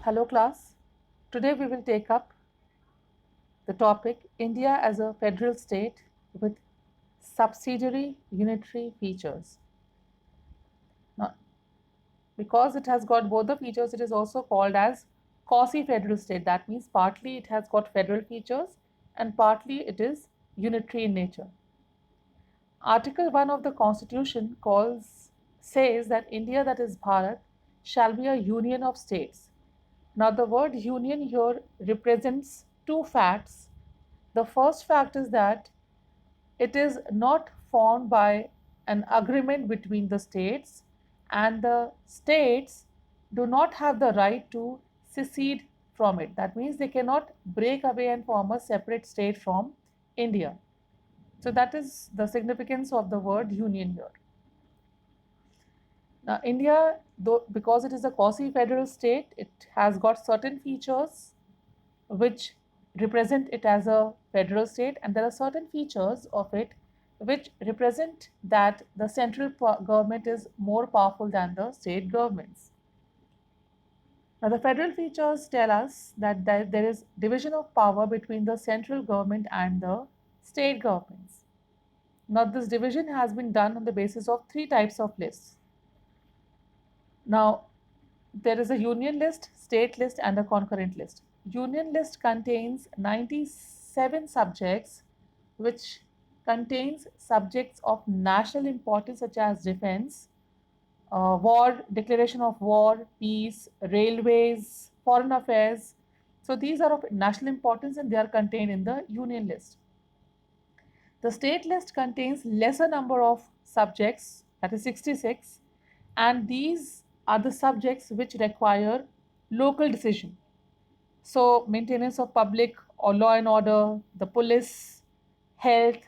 Hello class, today we will take up the topic India as a federal state with subsidiary unitary features. Now, because it has got both the features, it is also called as quasi-federal state. That means partly it has got federal features and partly it is unitary in nature. Article 1 of the Constitution says that India, that is Bharat, shall be a union of states. Now, the word union here represents two facts. The first fact is that it is not formed by an agreement between the states, and the states do not have the right to secede from it. That means they cannot break away and form a separate state from India. So, that is the significance of the word union here. Now, India, though, because it is a quasi federal state, it has got certain features which represent it as a federal state, and there are certain features of it which represent that the central government is more powerful than the state governments. Now, the federal features tell us that there is division of power between the central government and the state governments. Now, this division has been done on the basis of three types of lists. Now, there is a union list, state list, and a concurrent list. Union list contains 97 subjects, which contains subjects of national importance such as defense, war, declaration of war, peace, railways, foreign affairs. So these are of national importance and they are contained in the union list. The state list contains lesser number of subjects, that is 66, and these are the subjects which require local decision. So, maintenance of public or law and order, the police, health,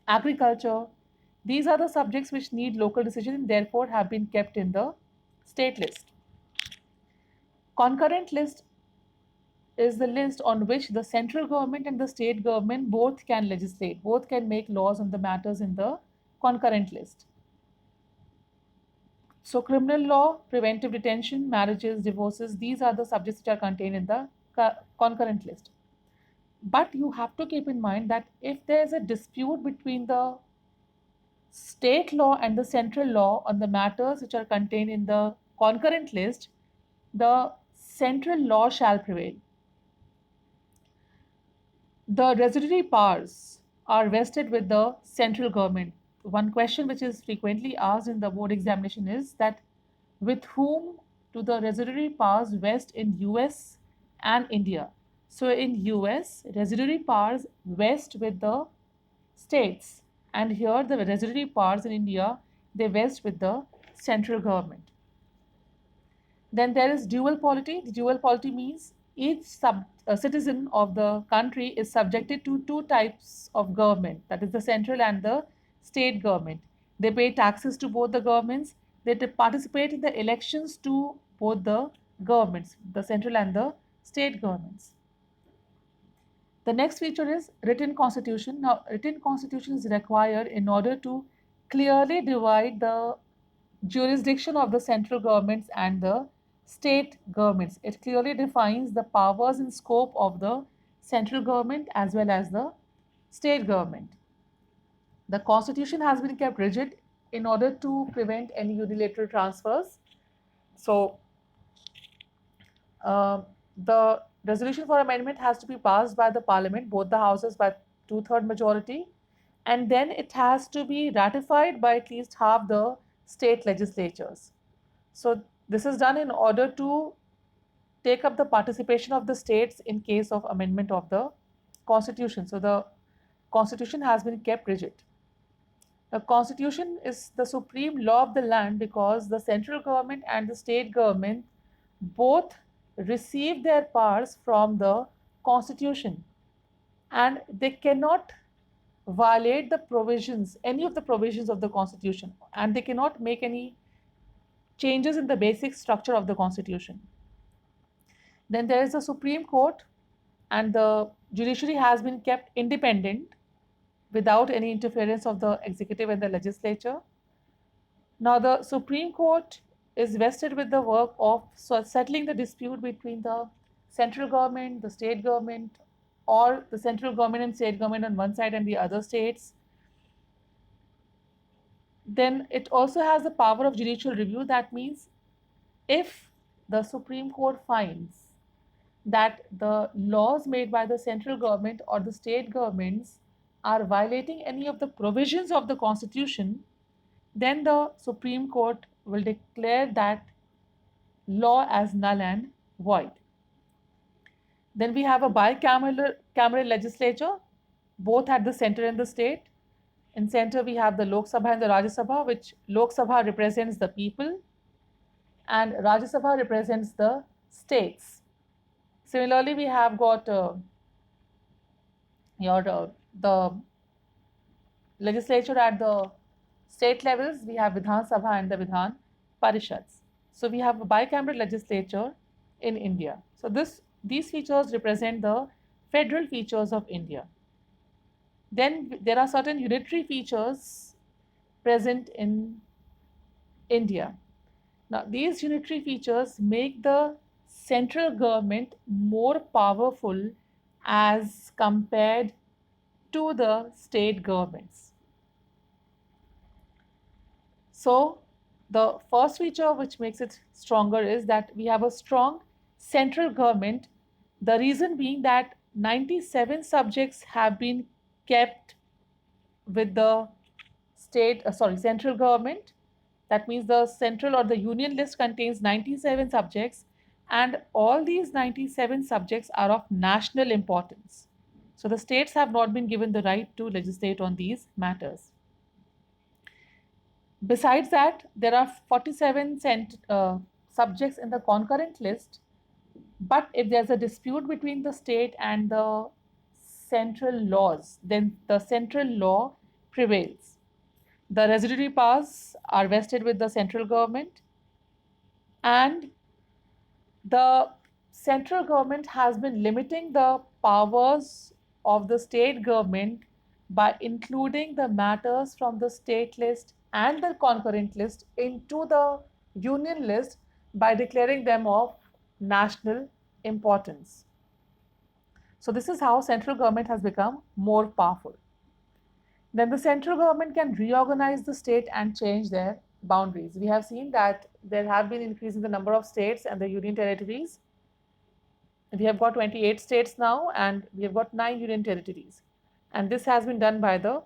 agriculture, these are the subjects which need local decision and therefore have been kept in the state list. Concurrent list is the list on which the central government and the state government both can legislate, both can make laws on the matters in the concurrent list. So, criminal law, preventive detention, marriages, divorces, these are the subjects which are contained in the concurrent list. But you have to keep in mind that if there is a dispute between the state law and the central law on the matters which are contained in the concurrent list, the central law shall prevail. The residuary powers are vested with the central government. One question which is frequently asked in the board examination is that with whom do the residuary powers vest in US and India? So in US, residuary powers vest with the states, and here the residuary powers in India, they vest with the central government. Then there is dual polity. The dual polity means each citizen of the country is subjected to two types of government, that is the central and the state government. They pay taxes to both the governments. They participate in the elections to both the governments, the central and the state governments. The next feature is written constitution. Now, written constitution is required in order to clearly divide the jurisdiction of the central governments and the state governments. It clearly defines the powers and scope of the central government as well as the state government. The constitution has been kept rigid in order to prevent any unilateral transfers. So, the resolution for amendment has to be passed by the parliament, both the houses by two-third majority, and then it has to be ratified by at least half the state legislatures. So this is done in order to take up the participation of the states in case of amendment of the constitution. So the constitution has been kept rigid. The constitution is the supreme law of the land because the central government and the state government both receive their powers from the constitution, and they cannot violate the provisions, any of the provisions of the constitution, and they cannot make any changes in the basic structure of the constitution. Then there is the Supreme Court, and the judiciary has been kept independent without any interference of the executive and the legislature. Now, the Supreme Court is vested with the work of settling the dispute between the central government, the state government, or the central government and state government on one side and the other states. Then it also has the power of judicial review. That means if the Supreme Court finds that the laws made by the central government or the state governments are violating any of the provisions of the constitution, then the Supreme Court will declare that law as null and void. Then we have a bicameral legislature, both at the center and the state. In center, we have the Lok Sabha and the Rajya Sabha, which Lok Sabha represents the people and Rajya Sabha represents the states. Similarly, we have got the legislature at the state levels. We have Vidhan Sabha and the Vidhan Parishads. So we have a bicameral legislature in India. So these features represent the federal features of India. Then there are certain unitary features present in India. Now, these unitary features make the central government more powerful as compared to the state governments. So, the first feature which makes it stronger is that we have a strong central government. The reason being that 97 subjects have been kept with the central government. That means the central or the union list contains 97 subjects, and all these 97 subjects are of national importance. So the states have not been given the right to legislate on these matters. Besides that, there are 47 subjects in the concurrent list, but if there's a dispute between the state and the central laws, then the central law prevails. The residuary powers are vested with the central government, and the central government has been limiting the powers of the state government by including the matters from the state list and the concurrent list into the union list by declaring them of national importance. So this is how central government has become more powerful. Then the central government can reorganize the state and change their boundaries. We have seen that there have been increase in the number of states and the union territories. We have got 28 states now and we have got 9 union territories. And this has been done by the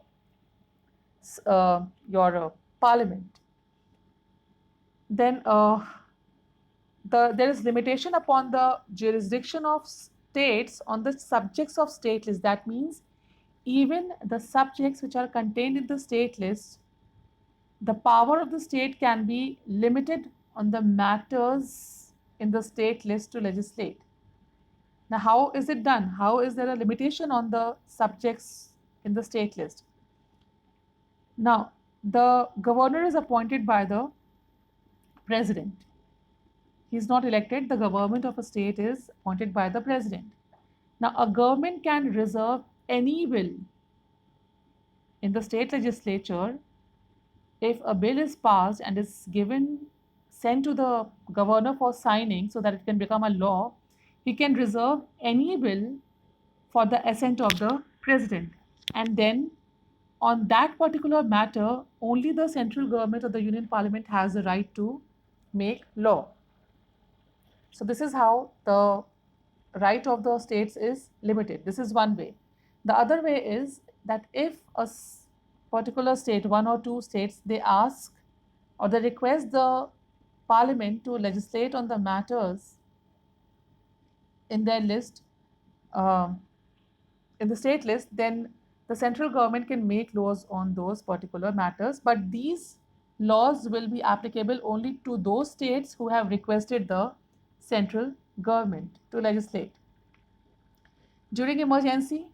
your parliament. Then there is limitation upon the jurisdiction of states on the subjects of state list. That means even the subjects which are contained in the state list, the power of the state can be limited on the matters in the state list to legislate. Now, how is it done? How is there a limitation on the subjects in the state list? Now, the governor is appointed by the president. He is not elected. The government of a state is appointed by the president. Now, a government can reserve any bill in the state legislature. If a bill is passed and is sent to the governor for signing so that it can become a law, he can reserve any bill for the assent of the president. And then on that particular matter, only the central government or the union parliament has the right to make law. So this is how the right of the states is limited. This is one way. The other way is that if a particular state, one or two states, they ask or they request the parliament to legislate on the matters in their list, in the state list, then the central government can make laws on those particular matters. But these laws will be applicable only to those states who have requested the central government to legislate. During emergency,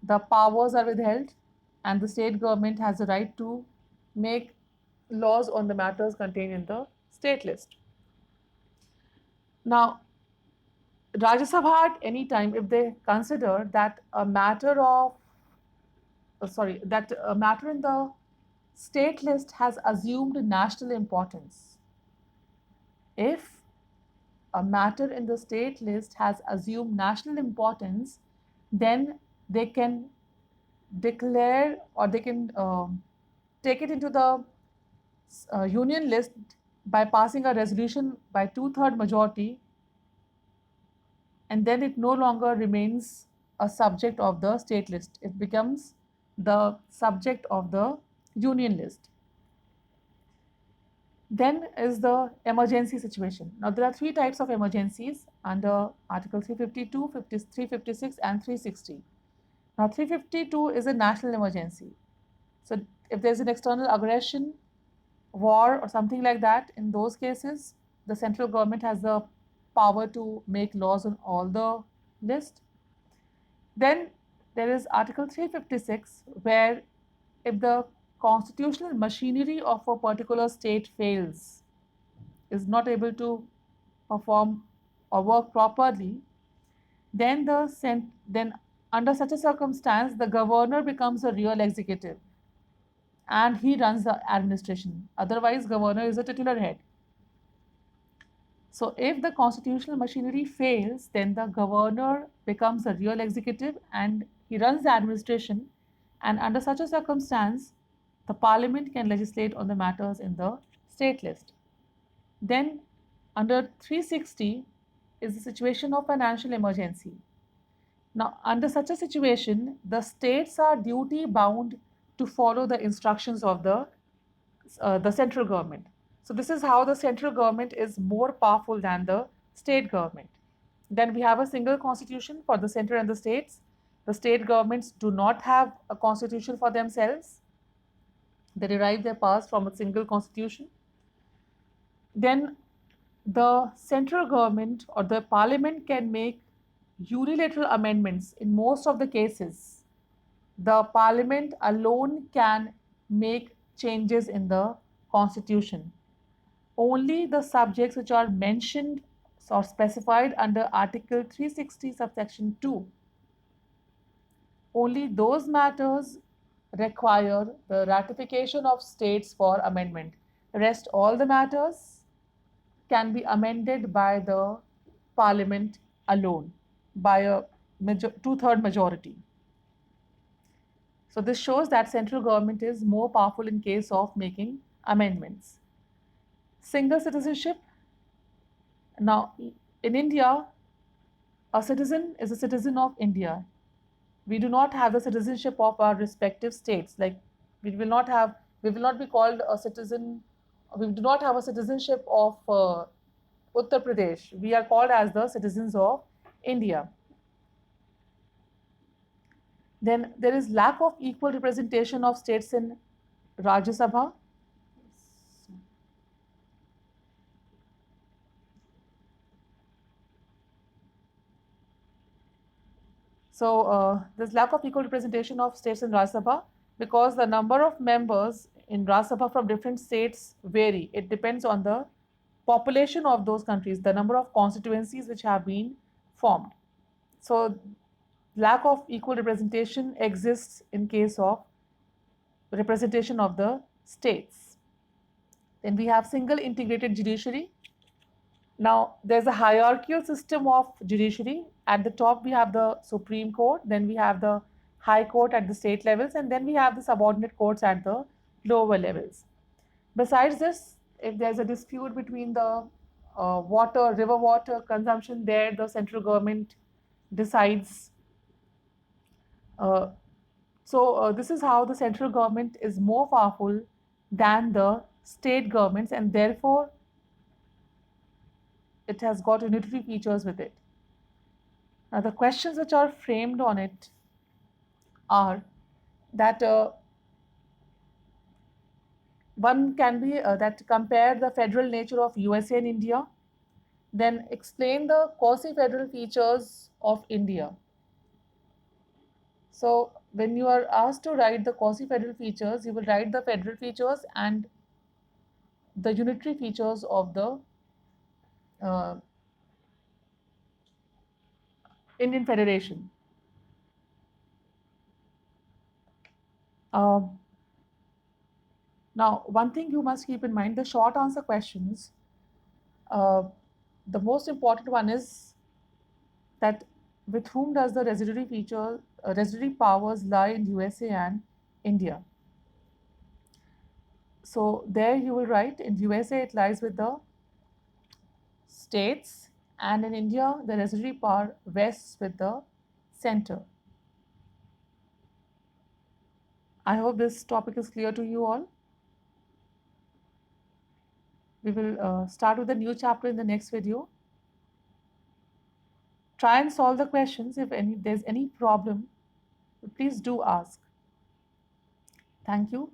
the powers are withheld and the state government has the right to make laws on the matters contained in the state list. Now, Rajya Sabha at any time, if they consider that a matter in the state list has assumed national importance, if a matter in the state list has assumed national importance, then they can declare, or they can take it into the union list by passing a resolution by two-third majority, and then it no longer remains a subject of the state list. It becomes the subject of the union list. Then is the emergency situation. Now, there are three types of emergencies under Article 352, 356, and 360. Now, 352 is a national emergency. So, if there's an external aggression, war, or something like that, in those cases, the central government has the power to make laws on all the list. Then there is Article 356, where if the constitutional machinery of a particular state fails, is not able to perform or work properly, then then under such a circumstance, the governor becomes a real executive and he runs the administration. Otherwise, governor is a titular head. So if the constitutional machinery fails, then the governor becomes a real executive and he runs the administration. And under such a circumstance, the parliament can legislate on the matters in the state list. Then under 360 is the situation of financial emergency. Now, under such a situation, the states are duty bound to follow the instructions of the central government. So this is how the central government is more powerful than the state government. Then we have a single constitution for the center and the states. The state governments do not have a constitution for themselves. They derive their powers from a single constitution. Then the central government or the parliament can make unilateral amendments in most of the cases. The parliament alone can make changes in the constitution. Only the subjects which are mentioned or specified under Article 360 subsection 2, only those matters require the ratification of states for amendment. The rest, all the matters can be amended by the parliament alone by a two-third majority. So this shows that central government is more powerful in case of making amendments. Single citizenship. Now, in India, a citizen is a citizen of India. We do not have the citizenship of our respective states. Like we will not be called a citizen. We do not have a citizenship of Uttar Pradesh. We are called as the citizens of India. Then there is lack of equal representation of states in Rajya Sabha. So there's lack of equal representation of states in Rajya Sabha because the number of members in Rajya Sabha from different states vary. It depends on the population of those countries, the number of constituencies which have been formed. So lack of equal representation exists in case of representation of the states. Then we have single integrated judiciary. Now, there's a hierarchical system of judiciary. At the top, we have the Supreme Court, then we have the High Court at the state levels, and then we have the subordinate courts at the lower levels. Besides this, if there's a dispute between the river water consumption, there the central government decides. This is how the central government is more powerful than the state governments, and therefore it has got unitary features with it. Now, the questions which are framed on it are that one can be that compare the federal nature of USA and India, then explain the quasi-federal features of India. So when you are asked to write the quasi-federal features, you will write the federal features and the unitary features of the uh, Indian Federation. Now, one thing you must keep in mind, the short answer questions Uh, the most important one is that with whom does the residuary powers lie in USA and India? So there you will write in USA it lies with the states, and in India the residuary power rests with the center. I hope this topic is clear to you all. We will start with a new chapter in the next video. Try and solve the questions. If there's any problem, please do ask. Thank you.